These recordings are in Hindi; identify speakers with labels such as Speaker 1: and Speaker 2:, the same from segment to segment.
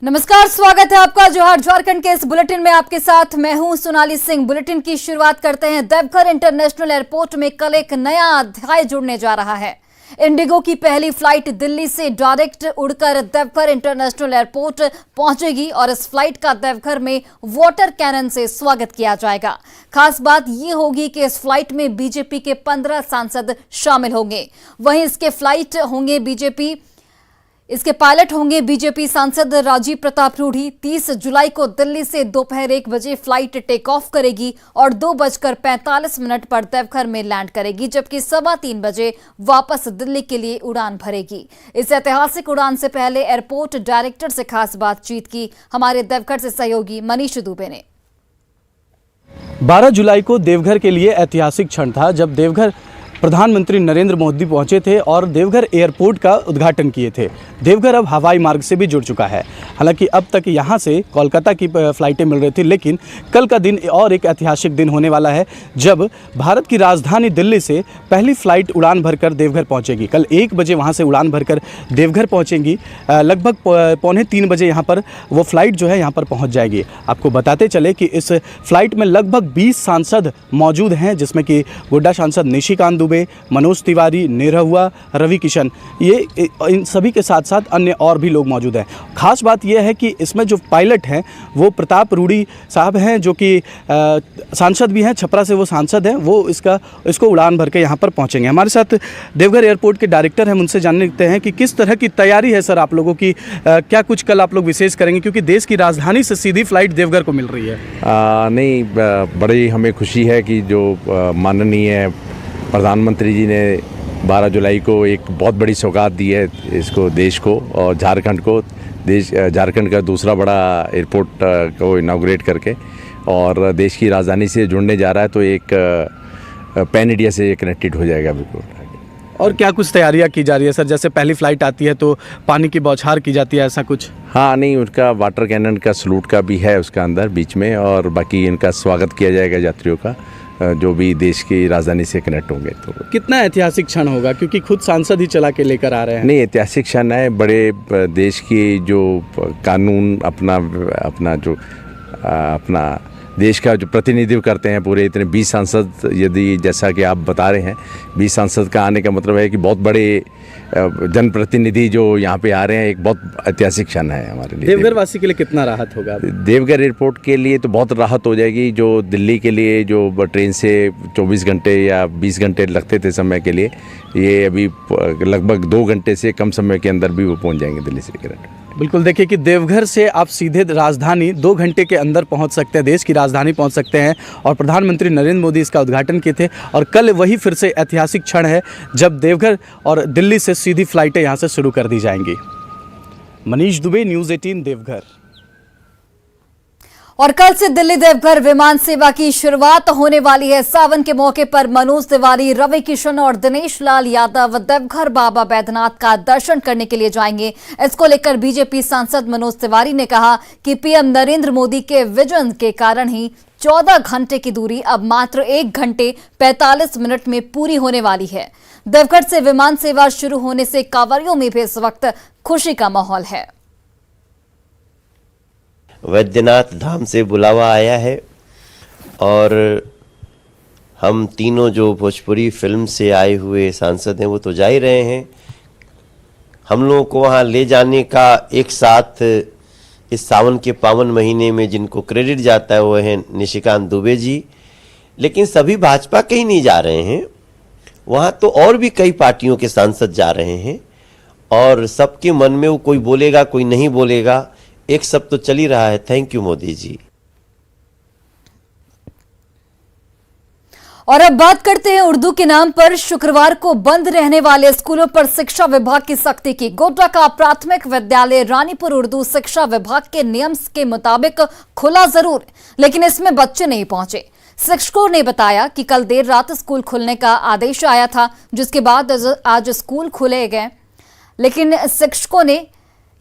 Speaker 1: नमस्कार, स्वागत है आपका जोहार झारखंड के इस बुलेटिन में। आपके साथ मैं हूं सोनाली सिंह। बुलेटिन की शुरुआत करते हैं। देवघर इंटरनेशनल एयरपोर्ट में कल एक नया अध्याय जुड़ने जा रहा है। इंडिगो की पहली फ्लाइट दिल्ली से डायरेक्ट उड़कर देवघर इंटरनेशनल एयरपोर्ट पहुंचेगी और इस फ्लाइट का देवघर में वाटर कैनन से स्वागत किया जाएगा। खास बात यह होगी कि इस फ्लाइट में बीजेपी के 15 सांसद शामिल होंगे। वहीं इसके पायलट होंगे बीजेपी सांसद राजीव प्रताप रूढ़ी। 30 जुलाई को दिल्ली से दोपहर 1 बजे फ्लाइट टेक ऑफ करेगी और 2:45 पर देवघर में लैंड करेगी, जबकि 3:15 बजे वापस दिल्ली के लिए उड़ान भरेगी। इस ऐतिहासिक उड़ान से पहले एयरपोर्ट डायरेक्टर से खास बातचीत की हमारे देवघर से सहयोगी मनीष दुबे ने।
Speaker 2: 12 जुलाई को देवघर के लिए ऐतिहासिक क्षण था, जब देवघर प्रधानमंत्री नरेंद्र मोदी पहुंचे थे और देवघर एयरपोर्ट का उद्घाटन किए थे। देवघर अब हवाई मार्ग से भी जुड़ चुका है। हालांकि अब तक यहां से कोलकाता की फ़्लाइटें मिल रही थी, लेकिन कल का दिन और एक ऐतिहासिक दिन होने वाला है, जब भारत की राजधानी दिल्ली से पहली फ़्लाइट उड़ान भरकर देवघर पहुंचेगी। कल 1 बजे वहां से उड़ान भरकर देवघर पहुंचेंगी। लगभग 2:45 बजे यहाँ पर वो फ़्लाइट जो है यहाँ पर पहुँच जाएगी। आपको बताते चले कि इस फ्लाइट में लगभग 20 सांसद मौजूद हैं, जिसमें कि गोड्डा सांसद निशिकांत दुबे, मनोज तिवारी, निरहुआ, रवि किशन, ये इन सभी के साथ साथ अन्य और भी लोग मौजूद हैं। खास बात यह है कि इसमें जो पायलट हैं वो प्रताप रूढ़ी साहब हैं, जो कि सांसद भी हैं, छपरा से वो सांसद हैं। वो इसको उड़ान भर के यहाँ पर पहुँचेंगे। हमारे साथ देवघर एयरपोर्ट के डायरेक्टर हैं, उनसे जानते हैं कि किस तरह की तैयारी है सर आप लोगों की। क्या कुछ कल आप लोग विशेष करेंगे, क्योंकि देश की राजधानी से सीधी फ्लाइट देवघर को मिल रही है?
Speaker 3: नहीं, बड़ी हमें खुशी है कि जो माननीय प्रधानमंत्री जी ने 12 जुलाई को एक बहुत बड़ी सौगात दी है इसको, देश को और झारखंड को। झारखंड का दूसरा बड़ा एयरपोर्ट को इनॉग्रेट करके और देश की राजधानी से जुड़ने जा रहा है, तो एक पैन इंडिया से कनेक्टेड हो जाएगा बिल्कुल।
Speaker 2: और क्या कुछ तैयारियां की जा रही है सर? जैसे पहली फ्लाइट आती है तो पानी की बौछार की जाती है, ऐसा कुछ?
Speaker 3: हाँ, नहीं, उनका वाटर कैनन का सलूट का भी है उसका अंदर बीच में, और बाकी इनका स्वागत किया जाएगा यात्रियों का जो भी देश की राजधानी से कनेक्ट होंगे। तो
Speaker 2: कितना ऐतिहासिक क्षण होगा, क्योंकि खुद सांसद ही चला के लेकर आ रहे हैं?
Speaker 3: नहीं, ऐतिहासिक क्षण है। बड़े देश की जो कानून अपना देश का जो प्रतिनिधित्व करते हैं पूरे इतने 20 सांसद, यदि जैसा कि आप बता रहे हैं 20 सांसद का आने का मतलब है कि बहुत बड़े जनप्रतिनिधि जो यहाँ पे आ रहे हैं। एक बहुत ऐतिहासिक क्षण है हमारे लिए।
Speaker 2: देवघर वासी के लिए कितना राहत होगा?
Speaker 3: देवघर एयरपोर्ट के लिए तो बहुत राहत हो जाएगी। जो दिल्ली के लिए जो ट्रेन से 24 घंटे या 20 घंटे लगते थे समय के लिए, ये अभी लगभग 2 घंटे से कम समय के अंदर भी वो पहुँच जाएंगे दिल्ली से।
Speaker 2: बिल्कुल, देखिए कि देवघर से आप सीधे राजधानी 2 घंटे के अंदर पहुंच सकते हैं, देश की राजधानी पहुंच सकते हैं। और प्रधानमंत्री नरेंद्र मोदी इसका उद्घाटन किए थे, और कल वही फिर से ऐतिहासिक क्षण है जब देवघर और दिल्ली से सीधी फ्लाइटें यहां से शुरू कर दी जाएंगी। मनीष दुबे, न्यूज़ 18 देवघर।
Speaker 1: और कल से दिल्ली देवघर विमान सेवा की शुरुआत होने वाली है। सावन के मौके पर मनोज तिवारी, रवि किशन और दिनेश लाल यादव देवघर बाबा बैद्यनाथ का दर्शन करने के लिए जाएंगे। इसको लेकर बीजेपी सांसद मनोज तिवारी ने कहा कि पीएम नरेंद्र मोदी के विजन के कारण ही 14 घंटे की दूरी अब मात्र 1 घंटे 45 मिनट में पूरी होने वाली है। देवघर से विमान सेवा शुरू होने से कांवरियों में भी इस वक्त खुशी का माहौल है।
Speaker 4: वैद्यनाथ धाम से बुलावा आया है और हम तीनों जो भोजपुरी फिल्म से आए हुए सांसद हैं वो तो जा ही रहे हैं। हम लोगों को वहाँ ले जाने का एक साथ इस सावन के पावन महीने में जिनको क्रेडिट जाता है वो है निशिकांत दुबे जी। लेकिन सभी भाजपा के ही नहीं जा रहे हैं, वहाँ तो और भी कई पार्टियों के सांसद जा रहे हैं और सबके मन में वो कोई बोलेगा कोई नहीं बोलेगा, एक सब तो चल ही रहा है। Thank you Modi ji.
Speaker 1: और अब बात करते हैं उर्दू के नाम पर शुक्रवार को बंद रहने वाले स्कूलों पर शिक्षा विभाग की सख्ती की। गोड्डा का प्राथमिक विद्यालय रानीपुर उर्दू शिक्षा विभाग के नियम के मुताबिक खुला जरूर, लेकिन इसमें बच्चे नहीं पहुंचे। शिक्षकों ने बताया कि कल देर रात स्कूल खुलने का आदेश आया था, जिसके बाद आज स्कूल खुले गए। लेकिन शिक्षकों ने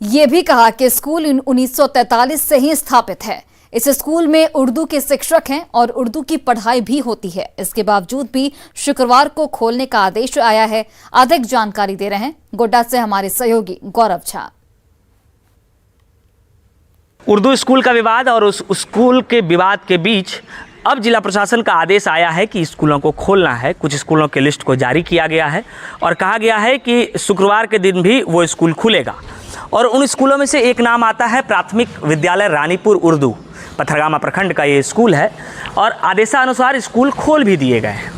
Speaker 1: यह भी कहा कि स्कूल 1943 से ही स्थापित है। इस स्कूल में उर्दू के शिक्षक हैं और उर्दू की पढ़ाई भी होती है। इसके बावजूद भी शुक्रवार को खोलने का आदेश आया है। अधिक जानकारी दे रहे हैं गोड्डा से हमारे सहयोगी गौरव झा।
Speaker 5: उर्दू स्कूल का विवाद और उस स्कूल के विवाद के बीच अब जिला प्रशासन का आदेश आया है कि स्कूलों को खोलना है। कुछ स्कूलों के लिस्ट को जारी किया गया है और कहा गया है कि शुक्रवार के दिन भी वो स्कूल खुलेगा। और उन स्कूलों में से एक नाम आता है प्राथमिक विद्यालय रानीपुर उर्दू। पथरगामा प्रखंड का ये स्कूल है और आदेशानुसार स्कूल खोल भी दिए गए हैं।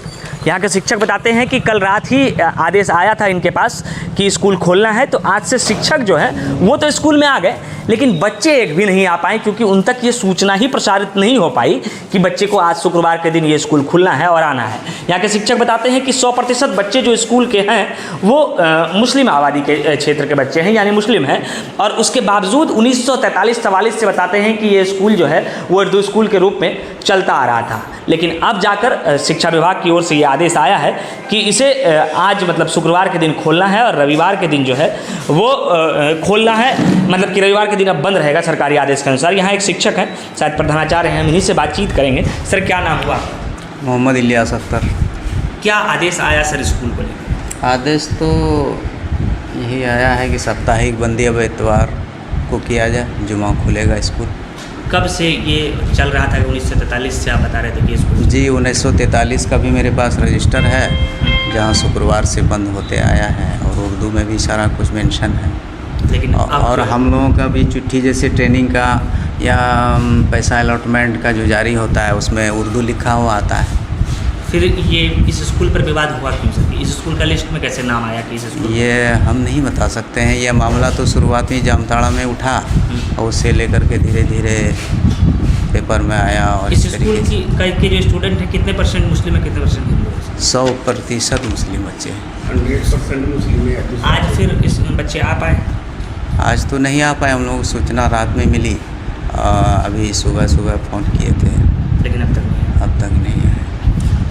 Speaker 5: यहाँ के शिक्षक बताते हैं कि कल रात ही आदेश आया था इनके पास कि स्कूल खोलना है, तो आज से शिक्षक जो है वो तो स्कूल में आ गए, लेकिन बच्चे एक भी नहीं आ पाए क्योंकि उन तक ये सूचना ही प्रसारित नहीं हो पाई कि बच्चे को आज शुक्रवार के दिन ये स्कूल खुलना है और आना है। यहाँ के शिक्षक बताते हैं कि 100% बच्चे जो स्कूल के हैं वो मुस्लिम आबादी के क्षेत्र के बच्चे हैं, यानी मुस्लिम हैं। और उसके बावजूद 1943-44 से बताते हैं कि ये स्कूल जो है वो उर्दू स्कूल के रूप में चलता आ रहा था, लेकिन अब जाकर शिक्षा विभाग की ओर से ये आदेश आया है कि इसे आज मतलब शुक्रवार के दिन खोलना है और रविवार के दिन जो है वो खोलना है, मतलब कि रविवार के दिन अब बंद रहेगा सरकारी आदेश के अनुसार। यहाँ एक शिक्षक हैं, शायद प्रधानाचार्य हैं, हम इन्हीं से बातचीत करेंगे। सर, क्या नाम हुआ?
Speaker 6: मोहम्मद इलियास अख्तर।
Speaker 5: क्या आदेश आया सर स्कूल को लेकर?
Speaker 6: आदेश तो यही आया है कि साप्ताहिक बंदी अब इतवार को किया जाए, जुमा खुलेगा स्कूल।
Speaker 5: कब से ये चल रहा था? 1943 से आप बता रहे थे कि स्कूल?
Speaker 6: जी, 1943 का भी मेरे पास रजिस्टर है जहाँ शुक्रवार से बंद होते आया है और उर्दू में भी सारा कुछ मेंशन है।
Speaker 5: लेकिन
Speaker 6: और हम लोगों का भी चिट्ठी जैसे ट्रेनिंग का या पैसा अलॉटमेंट का जो जारी होता है उसमें उर्दू लिखा हुआ आता है।
Speaker 5: फिर ये इस स्कूल पर विवाद हुआ क्यों सर? इस स्कूल का लिस्ट में कैसे नाम आया कि इस स्कूल?
Speaker 6: ये हम नहीं बता सकते हैं। ये मामला तो शुरुआत में जामताड़ा में उठा और उससे लेकर के धीरे धीरे पेपर में आया। और
Speaker 5: इस स्कूल के जो स्टूडेंट हैं कितने परसेंट मुस्लिम है, कितने परसेंट हिंदू है?
Speaker 6: 100% मुस्लिम बच्चे हैं।
Speaker 7: 100% मुस्लिम है।
Speaker 5: आज फिर इस बच्चे आ पाए?
Speaker 6: आज तो नहीं आ पाए, हम लोगों को सूचना रात में मिली, अभी सुबह फ़ोन किए थे,
Speaker 5: लेकिन अब तक नहीं
Speaker 6: आए।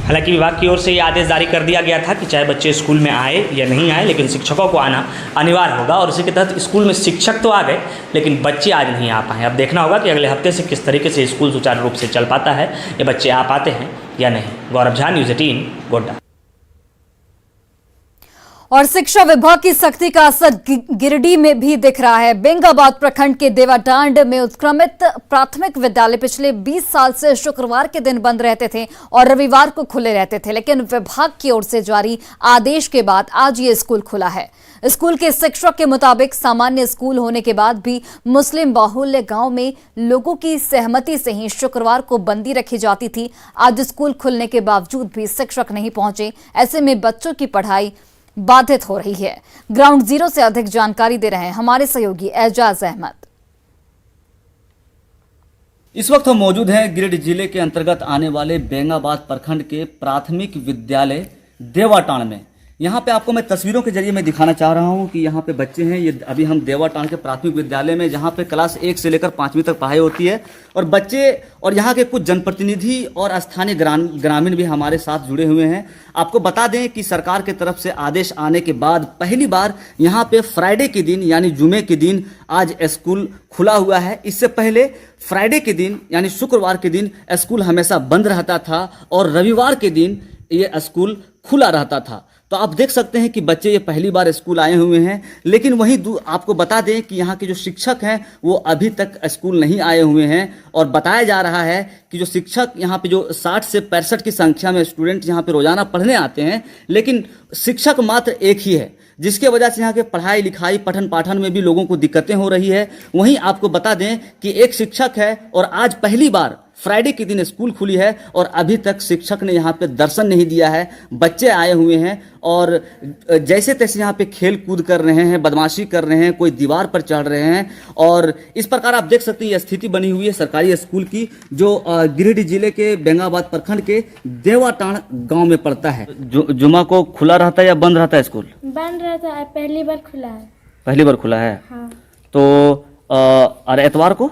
Speaker 5: हालांकि विभाग की ओर से ये आदेश जारी कर दिया गया था कि चाहे बच्चे स्कूल में आए या नहीं आए, लेकिन शिक्षकों को आना अनिवार्य होगा। और इसी के तहत स्कूल में शिक्षक तो आ गए लेकिन बच्चे आज नहीं आ पाए। अब देखना होगा कि अगले हफ्ते से किस तरीके से स्कूल सुचारू रूप से चल पाता है, ये बच्चे आ पाते हैं या नहीं। गौरव झा, न्यूज़ 18, गोड्डा।
Speaker 1: और शिक्षा विभाग की सख्ती का असर गिरिडीह में भी दिख रहा है। बेंगाबाद प्रखंड के देवाटांड में उत्क्रमित प्राथमिक विद्यालय पिछले 20 साल से शुक्रवार के दिन बंद रहते थे और रविवार को खुले रहते थे, लेकिन विभाग की ओर से जारी आदेश के बाद आज ये स्कूल खुला है। स्कूल के शिक्षक के मुताबिक सामान्य स्कूल होने के बाद भी मुस्लिम बाहुल्य गांव में लोगों की सहमति से ही शुक्रवार को बंदी रखी जाती थी। आज स्कूल खुलने के बावजूद भी शिक्षक नहीं पहुंचे, ऐसे में बच्चों की पढ़ाई बाधित हो रही है। ग्राउंड जीरो से अधिक जानकारी दे रहे हैं हमारे सहयोगी एजाज अहमद।
Speaker 8: इस वक्त हम मौजूद हैं गिरिडीह जिले के अंतर्गत आने वाले बेंगाबाद प्रखंड के प्राथमिक विद्यालय देवाटांड में। यहाँ पे आपको मैं तस्वीरों के जरिए मैं दिखाना चाह रहा हूँ कि यहाँ पे बच्चे हैं। ये अभी हम देवाटांड के प्राथमिक विद्यालय में, जहाँ पे क्लास 1 से लेकर 5वीं तक पढ़ाई होती है, और बच्चे और यहाँ के कुछ जनप्रतिनिधि और स्थानीय ग्रामीण भी हमारे साथ जुड़े हुए हैं। आपको बता दें कि सरकार की तरफ से आदेश आने के बाद पहली बार यहाँ पे फ्राइडे के दिन यानी जुमे के दिन आज स्कूल खुला हुआ है। इससे पहले फ्राइडे के दिन यानी शुक्रवार के दिन स्कूल हमेशा बंद रहता था और रविवार के दिन ये स्कूल खुला रहता था। तो आप देख सकते हैं कि बच्चे ये पहली बार स्कूल आए हुए हैं, लेकिन वहीं आपको बता दें कि यहाँ के जो शिक्षक हैं वो अभी तक स्कूल नहीं आए हुए हैं। और बताया जा रहा है कि जो शिक्षक यहाँ पे जो 60 से 65 की संख्या में स्टूडेंट यहाँ पे रोजाना पढ़ने आते हैं, लेकिन शिक्षक मात्र एक ही है, जिसके वजह से यहाँ के पढ़ाई लिखाई पठन पाठन में भी लोगों को दिक्कतें हो रही है। वहीं आपको बता दें कि एक शिक्षक है और आज पहली बार फ्राइडे के दिन स्कूल खुली है और अभी तक शिक्षक ने यहाँ पे दर्शन नहीं दिया है। बच्चे आए हुए हैं और जैसे तैसे यहाँ पे खेल कूद कर रहे हैं, बदमाशी कर रहे हैं, कोई दीवार पर चढ़ रहे हैं। और इस प्रकार आप देख सकते हैं ये स्थिति बनी हुई है सरकारी स्कूल की, जो गिरिडीह जिले के बेंगाबाद प्रखंड के देवाटांड गांव में पड़ता है। जुमा को खुला रहता है या बंद रहता है स्कूल?
Speaker 9: बंद रहता है, पहली बार खुला है।
Speaker 8: पहली बार खुला है?
Speaker 9: हाँ।
Speaker 8: तो और एतवार को?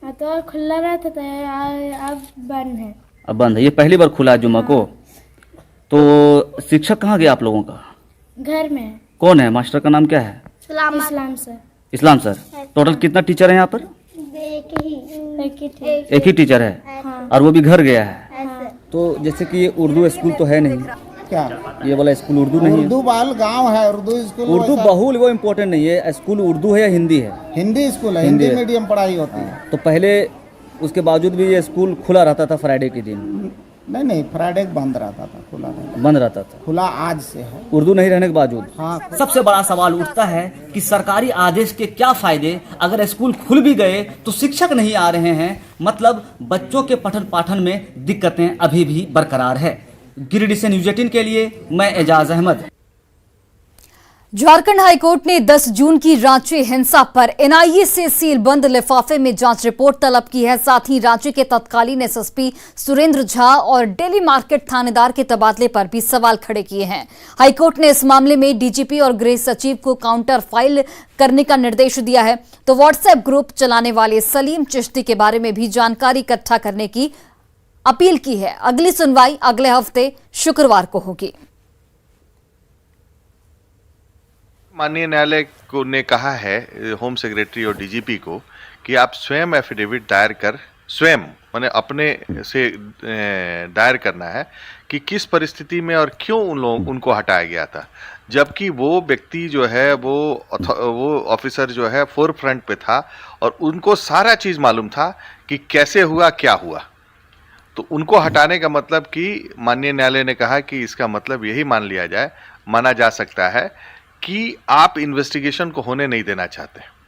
Speaker 9: एतवार खुला रहता था, अब बंद है।
Speaker 8: अब बंद है, ये पहली बार खुला है जुमा
Speaker 9: हाँ।
Speaker 8: को। तो शिक्षक कहाँ गया आप लोगों का?
Speaker 9: घर में।
Speaker 8: कौन है? मास्टर का नाम क्या है?
Speaker 9: इस्लाम सर।
Speaker 8: इस्लाम सर। टोटल कितना टीचर है यहाँ पर?
Speaker 9: एक
Speaker 8: ही टीचर है।
Speaker 9: हाँ।
Speaker 8: और वो भी घर गया है।
Speaker 9: हाँ।
Speaker 8: तो जैसे कि ये उर्दू स्कूल तो है नहीं,
Speaker 10: क्या
Speaker 8: ये वाला स्कूल उर्दू नहीं है?
Speaker 10: उर्दू बाल गांव है, उर्दू स्कूल
Speaker 8: उर्दू
Speaker 10: वैसा-
Speaker 8: बहुल वो इम्पोर्टेंट नहीं है, स्कूल उर्दू है या हिंदी है?
Speaker 10: हिंदी स्कूल है,
Speaker 8: हिंदी
Speaker 10: हिंदी
Speaker 8: है।
Speaker 10: मीडियम पढ़ाई होती है।
Speaker 8: तो पहले उसके बावजूद भी ये स्कूल खुला रहता था फ्राइडे के दिन?
Speaker 10: नहीं, फ्राइडे बंद रहता था, खुला नहीं,
Speaker 8: बंद रहता था।
Speaker 10: खुला आज से है।
Speaker 8: उर्दू नहीं रहने के बावजूद?
Speaker 10: हाँ।
Speaker 8: सबसे बड़ा सवाल उठता है कि सरकारी आदेश के क्या फायदे, अगर स्कूल खुल भी गए तो शिक्षक नहीं आ रहे हैं, मतलब बच्चों के पठन पाठन में दिक्कतें अभी भी बरकरार है। गिरिडीह से न्यूज़ 18 के लिए मैं एजाज अहमद।
Speaker 1: झारखंड हाईकोर्ट ने 10 जून की रांची हिंसा पर एनआईए से सीलबंद लिफाफे में जांच रिपोर्ट तलब की है। साथ ही रांची के तत्कालीन एसएसपी सुरेंद्र झा और डेली मार्केट थानेदार के तबादले पर भी सवाल खड़े किए हैं। हाईकोर्ट ने इस मामले में डीजीपी और गृह सचिव को काउंटर फाइल करने का निर्देश दिया है। तो व्हाट्सएप ग्रुप चलाने वाले सलीम चिश्ती के बारे में भी जानकारी इकट्ठा करने की अपील की है। अगली सुनवाई अगले हफ्ते शुक्रवार को होगी।
Speaker 11: माननीय न्यायालय को ने कहा है होम सेक्रेटरी और डीजीपी को कि आप स्वयं एफिडेविट दायर कर, स्वयं माने अपने से दायर करना है कि किस परिस्थिति में और क्यों उनको हटाया गया था, जबकि वो व्यक्ति जो है वो ऑफिसर जो है फोर फ्रंट पे था और उनको सारा चीज़ मालूम था कि कैसे हुआ, क्या हुआ। तो उनको हटाने का मतलब कि माननीय न्यायालय ने कहा कि इसका मतलब यही माना जा सकता है कि आप इन्वेस्टिगेशन को होने नहीं देना चाहते।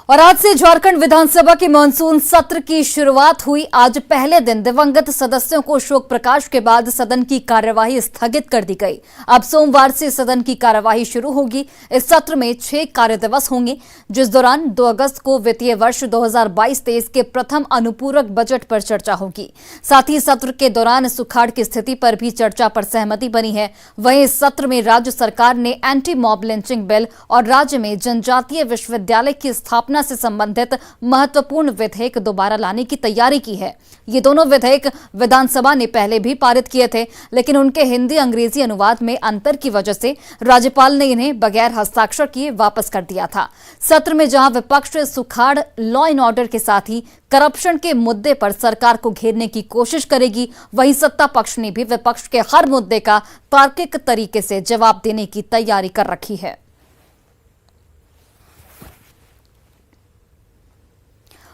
Speaker 1: और आज से झारखंड विधानसभा के मानसून सत्र की शुरुआत हुई। आज पहले दिन दिवंगत सदस्यों को शोक प्रकाश के बाद सदन की कार्यवाही स्थगित कर दी गई। अब सोमवार से सदन की कार्यवाही शुरू होगी। इस सत्र में 6 कार्य दिवस होंगे, जिस दौरान 2 अगस्त को वित्तीय वर्ष 2022-23 के प्रथम अनुपूरक बजट पर चर्चा होगी। साथ ही सत्र के दौरान सुखाड़ की स्थिति पर भी चर्चा पर सहमति बनी है। वहीं इस सत्र में राज्य सरकार ने एंटी मॉब लिंचिंग बिल और राज्य में जनजातीय विश्वविद्यालय की स्थापना से संबंधित महत्वपूर्ण विधेयक दोबारा लाने की तैयारी की है। ये दोनों विधेयक विधानसभा ने पहले भी पारित किए थे, लेकिन उनके हिंदी अंग्रेजी अनुवाद में अंतर की वजह से राज्यपाल ने इन्हें बगैर हस्ताक्षर किए वापस कर दिया था। सत्र में जहां विपक्ष सुखाड़, लॉ एंड ऑर्डर के साथ ही करप्शन के मुद्दे पर सरकार को घेरने की कोशिश करेगी, वहीं सत्ता पक्ष ने भी विपक्ष के हर मुद्दे का तार्किक तरीके से जवाब देने की तैयारी कर रखी है।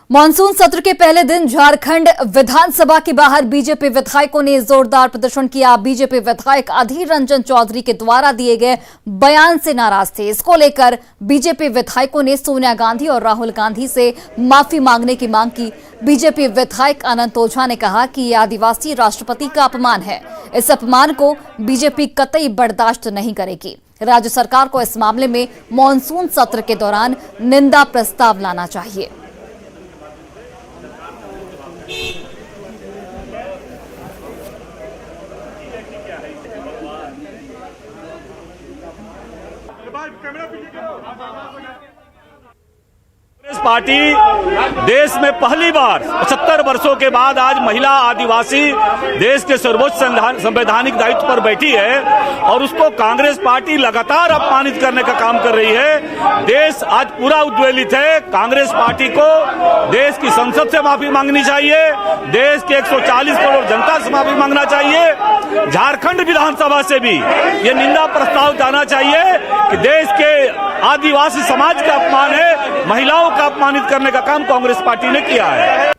Speaker 1: मानसून सत्र के पहले दिन झारखंड विधानसभा के बाहर बीजेपी विधायकों ने जोरदार प्रदर्शन किया। बीजेपी विधायक अधीर रंजन चौधरी के द्वारा दिए गए बयान से नाराज थे। इसको लेकर बीजेपी विधायकों ने सोनिया गांधी और राहुल गांधी से माफी मांगने की मांग की। बीजेपी विधायक अनंत ओझा ने कहा कि यह आदिवासी राष्ट्रपति का अपमान है। इस अपमान को बीजेपी कतई बर्दाश्त नहीं करेगी। राज्य सरकार को इस मामले में मानसून सत्र के दौरान निंदा प्रस्ताव लाना चाहिए।
Speaker 12: कांग्रेस पार्टी देश में पहली बार 70 वर्षों के बाद आज महिला आदिवासी देश के सर्वोच्च संवैधानिक दायित्व पर बैठी है और उसको कांग्रेस पार्टी लगातार अपमानित करने का काम कर रही है। देश आज पूरा उद्वेलित है। कांग्रेस पार्टी को देश की संसद से माफी मांगनी चाहिए, देश के 140 करोड़ जनता से माफी मांगना चाहिए, झारखंड विधानसभा से भी ये निंदा प्रस्ताव जाना चाहिए कि देश के आदिवासी समाज का अपमान है, महिलाओं का अपमानित करने का काम कांग्रेस पार्टी ने किया है।